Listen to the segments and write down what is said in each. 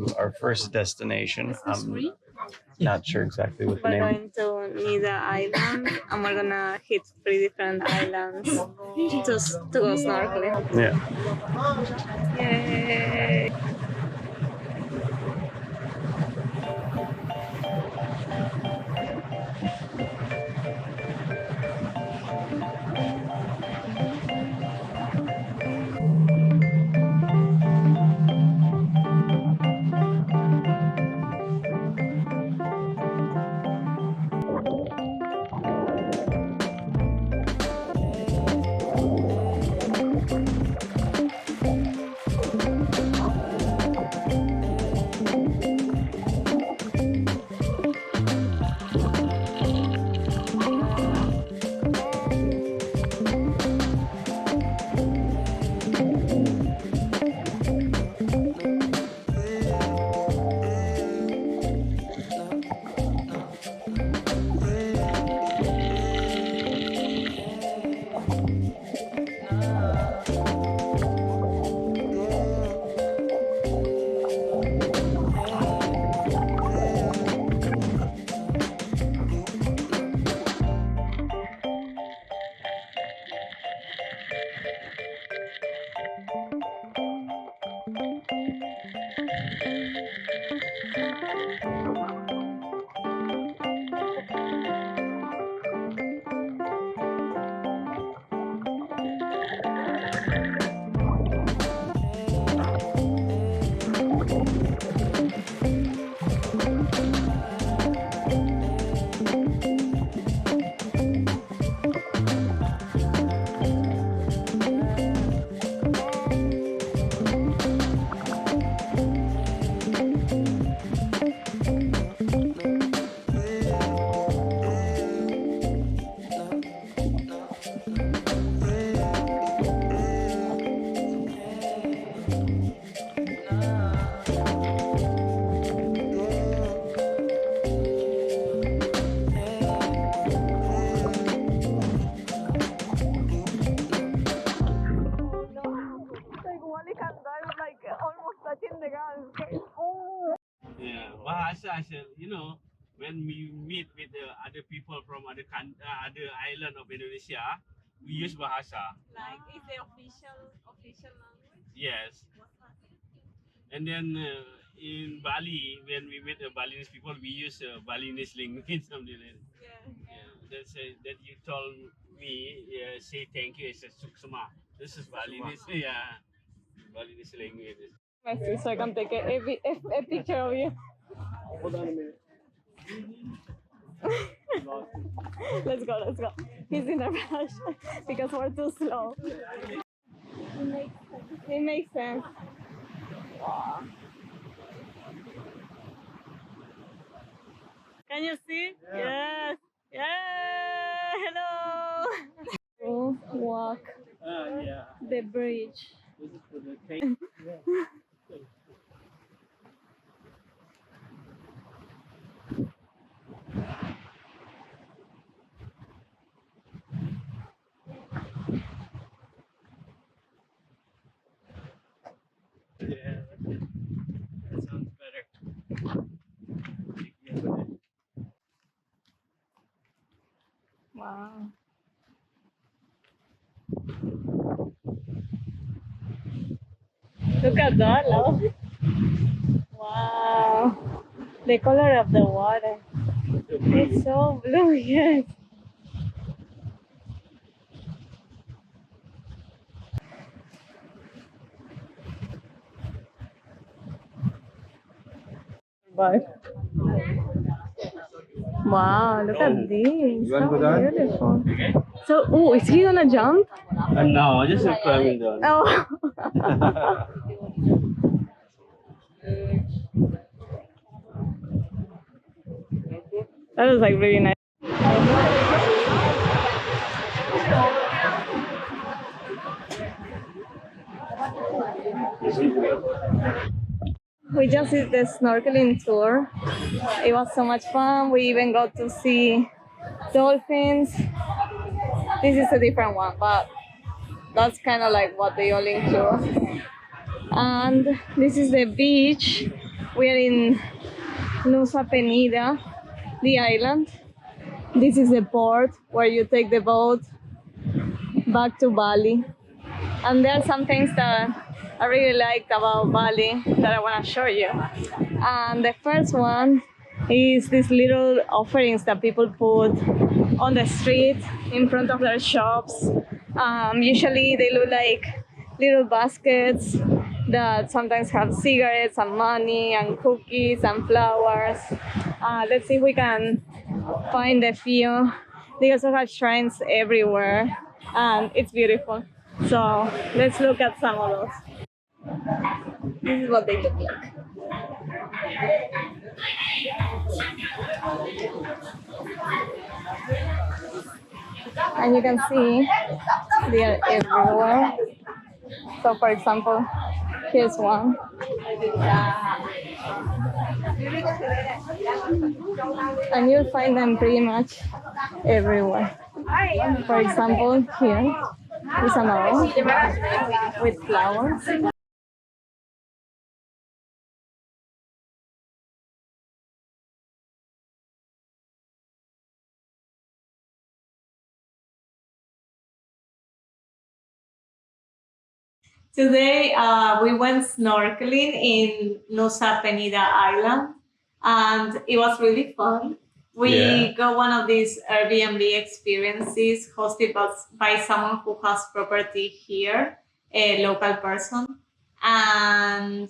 to our first destination. I'm not sure exactly what the We're name. going to Nida Island, and we're gonna hit 3 different islands to go snorkeling. Yeah. Yay! Yeah, Bahasa, you know, when we meet with the other people from other island of Indonesia, we use Bahasa. Like, it's the official language? Yes. And then in Bali, when we meet the Balinese people, we use Balinese language. Something like that. Yeah. That's that you told me. Say thank you. It's a suksma. This is Balinese. Yeah, Balinese language. So I can take a picture of you. Hold on a minute. Let's go. He's in a rush because we're too slow. It makes sense. Wow. Can you see? Yeah. Yes. Hello. We'll walk Yeah. the bridge. This is for the tank. Yeah, that sounds better. Wow. Look at that, love. Wow. The color of the water. It's so blue, yes. Bye. Wow, look at this. You want to go So down? beautiful. So, oh, is he gonna jump? No, just a climbing down. Oh. That was like really nice. We just did the snorkeling tour. It was so much fun. We even got to see dolphins. This is a different one, but that's kind of like what they all include. And this is the beach. We are in Nusa Penida, the island. This is the port where you take the boat back to Bali. And there are some things that I really liked about Bali that I want to show you. And the first one is these little offerings that people put on the street in front of their shops. Usually they look like little baskets that sometimes have cigarettes and money and cookies and flowers. Let's see if we can find a few. They also have shrines everywhere and it's beautiful. So let's look at some of those. This is what they look like. And you can see they are everywhere. So for example, here's one. And you'll find them pretty much everywhere. For example, here is another one with flowers. Today we went snorkeling in Nusa Penida Island and it was really fun. We got one of these Airbnb experiences hosted by someone who has property here, a local person. And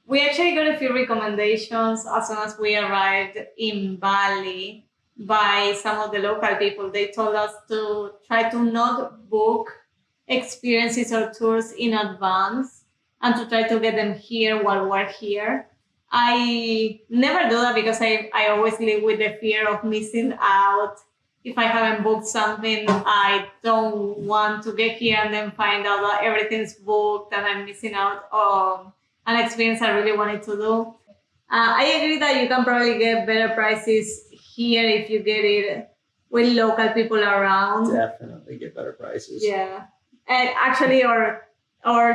we actually got a few recommendations as soon as we arrived in Bali by some of the local people. They told us to try to not book experiences or tours in advance and to try to get them here while we're here. I never do that because I always live with the fear of missing out. If I haven't booked something, I don't want to get here and then find out that everything's booked and I'm missing out on an experience I really wanted to do. I agree that you can probably get better prices here if you get it with local people around. Definitely get better prices. Yeah. And actually, our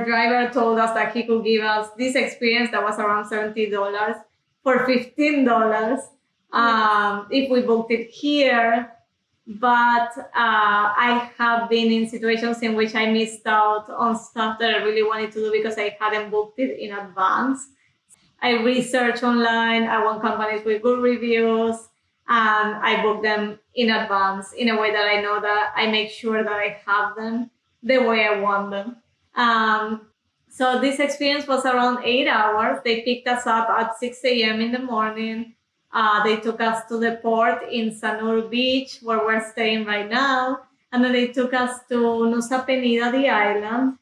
driver told us that he could give us this experience that was around $70 for $15 if we booked it here. But I have been in situations in which I missed out on stuff that I really wanted to do because I hadn't booked it in advance. I researched online, I want companies with good reviews, and I book them in advance in a way that I know that I make sure that I have them the way I want them. So this experience was around 8 hours. They picked us up at 6 a.m. in the morning. They took us to the port in Sanur Beach, where we're staying right now. And then they took us to Nusa Penida, the island.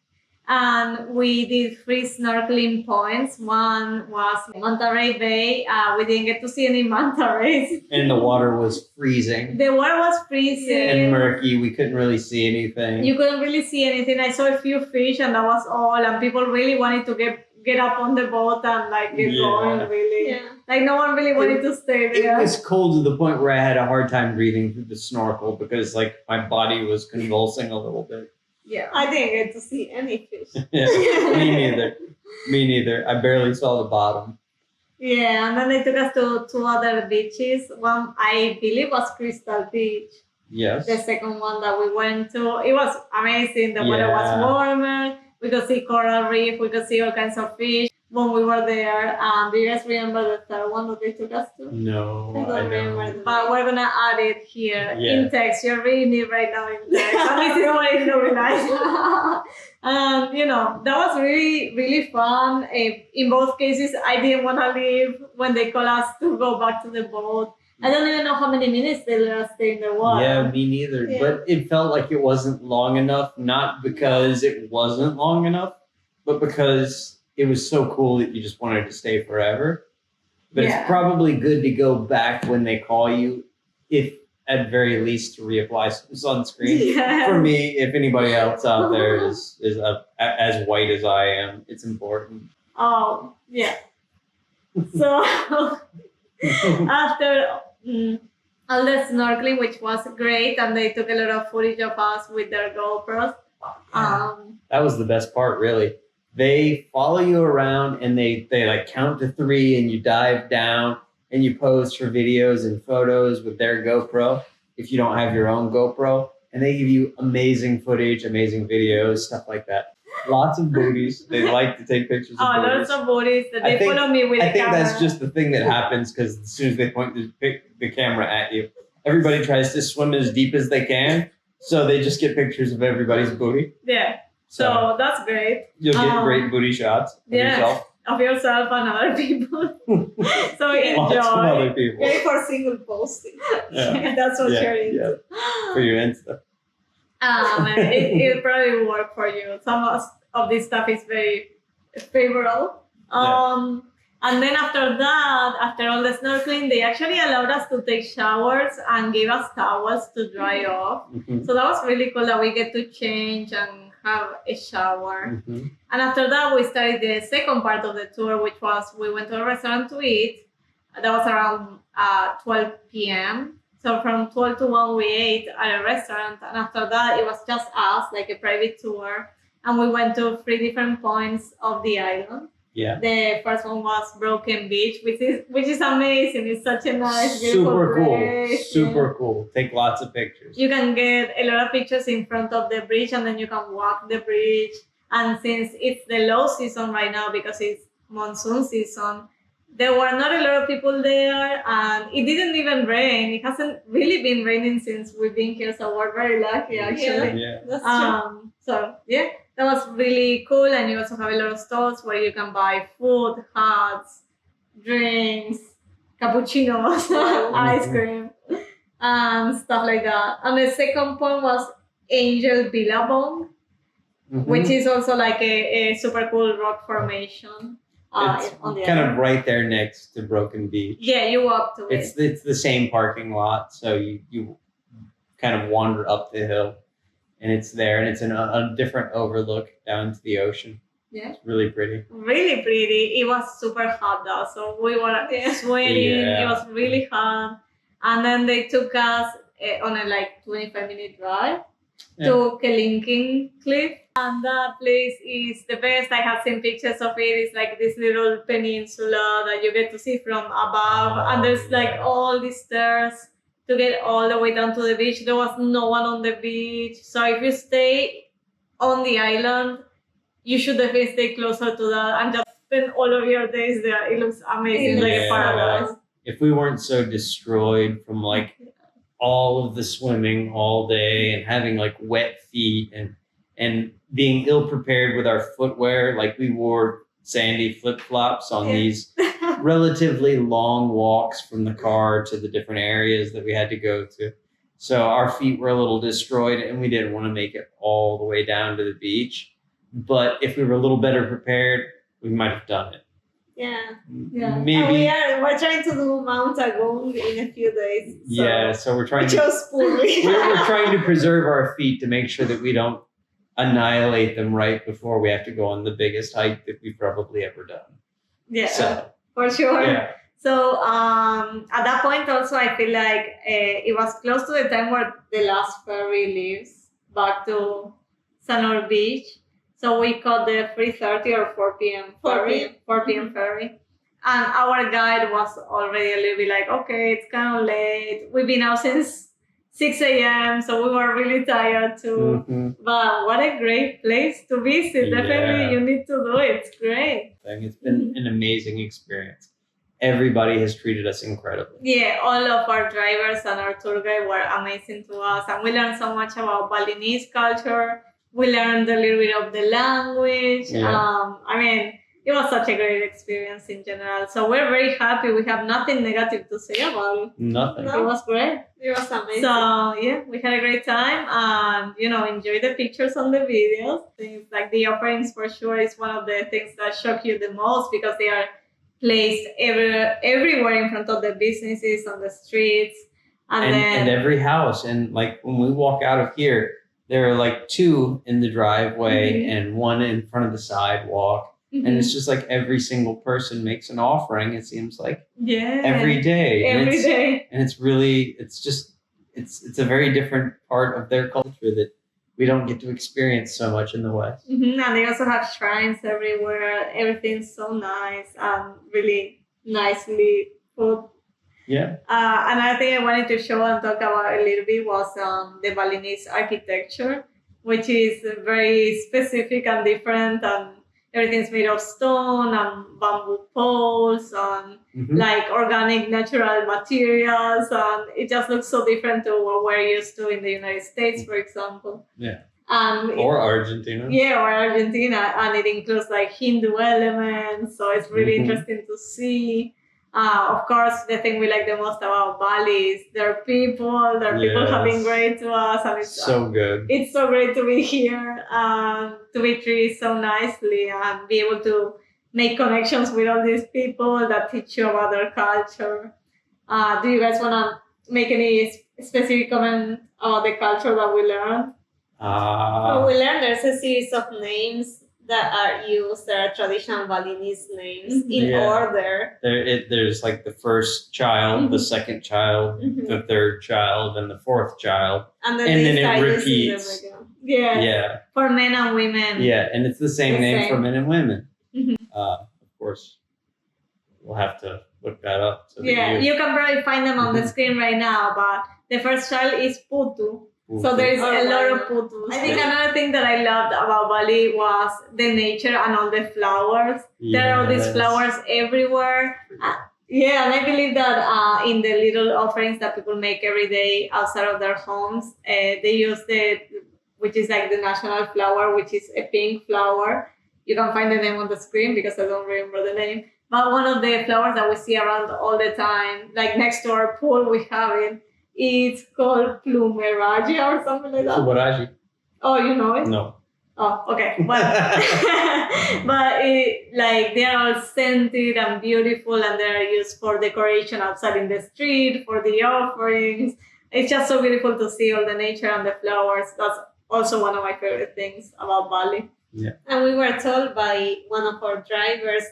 And we did 3 snorkeling points. One was Mantaray Bay. We didn't get to see any manta rays. And the water was freezing. The water was freezing. And murky. We couldn't really see anything. You couldn't really see anything. I saw a few fish and that was all. And people really wanted to get up on the boat and like get going, really. Yeah. Like no one really wanted to stay there. It was cold to the point where I had a hard time breathing through the snorkel because like my body was convulsing a little bit. Yeah, I didn't get to see any fish. Yeah, me neither. I barely saw the bottom. Yeah, and then they took us to 2 other beaches. One, I believe, was Crystal Beach. Yes. The second one that we went to, it was amazing. The weather was warmer. We could see coral reef. We could see all kinds of fish when we were there. Do you guys remember the third one that they took us to? No, I don't remember. But we're going to add it here in text. You're reading it right now in text. This is what I realized. You know, that was really, really fun. In both cases, I didn't want to leave when they called us to go back to the boat. I don't even know how many minutes they let us stay in the water. Yeah, me neither. Yeah. But it felt like it wasn't long enough, not because it wasn't long enough, but because it was so cool that you just wanted to stay forever. But it's probably good to go back when they call you, if at very least to reapply some sunscreen. Yeah. For me, if anybody else out there is as white as I am, it's important. Oh, yeah. So after all the snorkeling, which was great, and they took a lot of footage of us with their GoPros. That was the best part, really. They follow you around and they like count to 3 and you dive down and you pose for videos and photos with their GoPro if you don't have your own GoPro. And they give you amazing footage, amazing videos, stuff like that. Lots of booties. They like to take pictures of booties. Lots of booties that they follow me with I think camera. that's just the thing that happens because as soon as they point the camera at you, everybody tries to swim as deep as they can. So they just get pictures of everybody's booty. Yeah. So that's great. You'll get great booty shots of yourself. Of yourself and other people. So enjoy. Lots of other people. Great for single posting. Yeah. That's what you're into. For your Insta. And it'll probably work for you. Some of this stuff is very favorable. And then after that, after all the snorkeling, they actually allowed us to take showers and gave us towels to dry off. Mm-hmm. So that was really cool that we get to change and have a shower. Mm-hmm. And after that, we started the second part of the tour, which was we went to a restaurant to eat. That was around 12 p.m. So from 12 to 1, we ate at a restaurant. And after that, it was just us, like a private tour. And we went to 3 different points of the island. Yeah. The first one was Broken Beach, which is amazing. It's such a nice, beautiful place. Super cool. Take lots of pictures. You can get a lot of pictures in front of the bridge, and then you can walk the bridge. And since it's the low season right now because it's monsoon season, there were not a lot of people there, and it didn't even rain. It hasn't really been raining since we've been here, so we're very lucky actually. Yeah. That's true. So yeah, that was really cool, and you also have a lot of stores where you can buy food, hats, drinks, cappuccinos, ice cream, and stuff like that. And the second point was Angel Billabong, which is also like a super cool rock formation. It's on the kind island. of right there next to Broken Beach. Yeah, you walk to it. It's the same parking lot, so you kind of wander up the hill, and it's there, and it's a different overlook down to the ocean. Yeah. It's really pretty. Really pretty. It was super hot though, so we were sweating. Yeah. It was really hot, and then they took us on a 25-minute drive to Kelingking Cliff. And that place is the best. I have seen pictures of it. It's like this little peninsula that you get to see from above. And there's like all these stairs to get all the way down to the beach. There was no one on the beach. So if you stay on the island, you should definitely stay closer to that and just spend all of your days there. It looks amazing, like a paradise. If we weren't so destroyed from like all of the swimming all day and having like wet feet and being ill prepared with our footwear, like we wore sandy flip-flops on these relatively long walks from the car to the different areas that we had to go to. So our feet were a little destroyed and we didn't want to make it all the way down to the beach. But if we were a little better prepared, we might have done it. Yeah. Maybe. And we're trying to do Mount Agong in a few days. So we're trying we to chose poorly. we're trying to preserve our feet to make sure that we don't annihilate them right before we have to go on the biggest hike that we've probably ever done. Yeah, So, for sure. yeah. So at that point also I feel like it was close to the time where the last ferry leaves back to Sanur Beach. So we caught the 3:30 or 4 p.m. ferry. 4 p.m. ferry. And our guide was already a little bit like, okay, it's kind of late. We've been out since 6 a.m. So we were really tired too. But what a great place to visit. Definitely you need to do it. It's great. It's been an amazing experience. Everybody has treated us incredibly. Yeah, all of our drivers and our tour guide were amazing to us. And we learned so much about Balinese culture. We learned a little bit of the language. Yeah. It was such a great experience in general. So we're very happy. We have nothing negative to say about it. Nothing. It was great. It was amazing. So yeah, we had a great time and enjoy the pictures on the videos. Things like the offerings for sure is one of the things that shock you the most because they are placed everywhere in front of the businesses, on the streets, and every house. And like when we walk out of here, there are like 2 in the driveway and 1 in front of the sidewalk. And it's just like every single person makes an offering, it seems like. Yeah. Every day. Every day. And it's really, it's a very different part of their culture that we don't get to experience so much in the West. And they also have shrines everywhere. Everything's so nice and really nicely put. Yeah. Another thing I wanted to show and talk about a little bit was the Balinese architecture, which is very specific and different, and everything's made of stone and bamboo poles and like organic natural materials, and it just looks so different to what we're used to in the United States, for example. Yeah. Or Argentina. Yeah, or Argentina, and it includes like Hindu elements, so it's really interesting to see. Of course, the thing we like the most about Bali is their people. Their people have been great to us, and it's so good. It's so great to be here, to be treated so nicely, and be able to make connections with all these people that teach you about their culture. Do you guys want to make any specific comment about the culture that we learned? We learned there's a series of names that are used. There are traditional Balinese names in order. There's like the first child, the second child, the third child, and the fourth child. And then it repeats. Yeah. For men and women. Yeah, and it's the same name for men and women. Of course, we'll have to look that up. So you can probably find them on the screen right now, but the first child is Putu. So there is a lot of putus. I think another thing that I loved about Bali was the nature and all the flowers. There are all these flowers everywhere. And I believe that in the little offerings that people make every day outside of their homes, they use which is like the national flower, which is a pink flower. You can find the name on the screen because I don't remember the name. But one of the flowers that we see around all the time, like next to our pool, we have it. It's called plumeragia or something like that. Subaraji. Oh, you know it? No. Oh, okay. But they are all scented and beautiful, and they are used for decoration outside in the street, for the offerings. It's just so beautiful to see all the nature and the flowers. That's also one of my favorite things about Bali. Yeah. And we were told by one of our drivers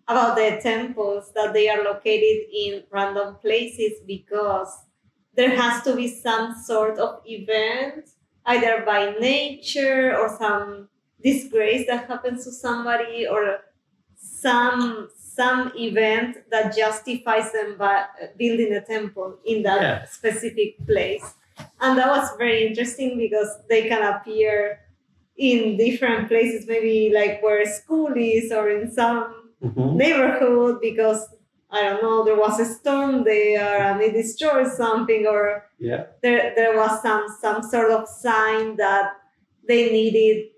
about the temples that they are located in random places because there has to be some sort of event, either by nature or some disgrace that happens to somebody, or some event that justifies them by building a temple in that specific place. And that was very interesting because they can appear in different places, maybe like where school is or in some neighborhood, because I don't know, there was a storm there and it destroyed something, or there was some sort of sign that they needed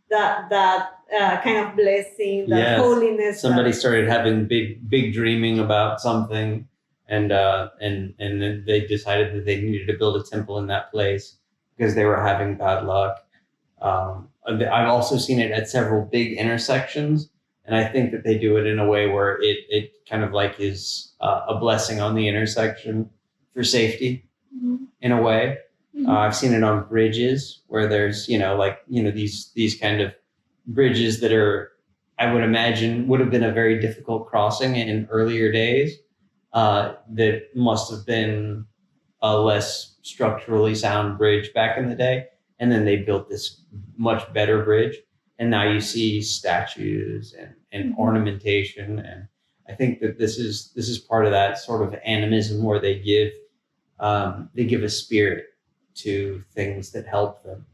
that kind of blessing, that holiness. Somebody started having big dreaming about something, and then they decided that they needed to build a temple in that place because they were having bad luck. I've also seen it at several big intersections. And I think that they do it in a way where it kind of like is a blessing on the intersection for safety in a way. I've seen it on bridges where there's, these kind of bridges that are, I would imagine, would have been a very difficult crossing in earlier days. That must have been a less structurally sound bridge back in the day. And then they built this much better bridge. And now you see statues and ornamentation, and I think that this is part of that sort of animism where they give a spirit to things that help them.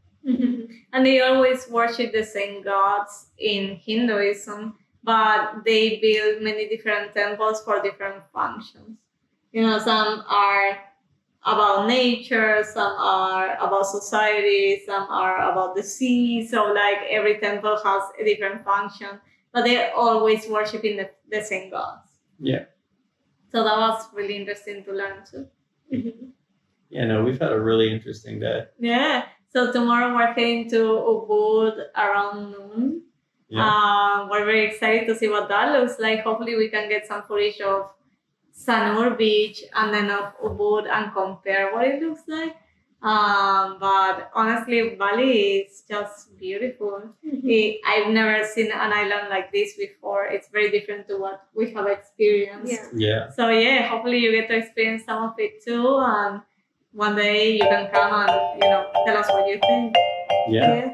And they always worship the same gods in Hinduism, but they build many different temples for different functions. Some are about nature, some are about society, some are about the sea. So like every temple has a different function, but they're always worshiping the same gods. Yeah. So that was really interesting to learn too. We've had a really interesting day. Yeah. So tomorrow we're heading to Ubud around noon. Yeah. We're very excited to see what that looks like. Hopefully we can get some footage of Sanur Beach and then of Ubud and compare what it looks like. But honestly, Bali is just beautiful. I've never seen an island like this before. It's very different to what we have experienced. Yeah. So hopefully you get to experience some of it too. And one day you can come and tell us what you think. Yeah.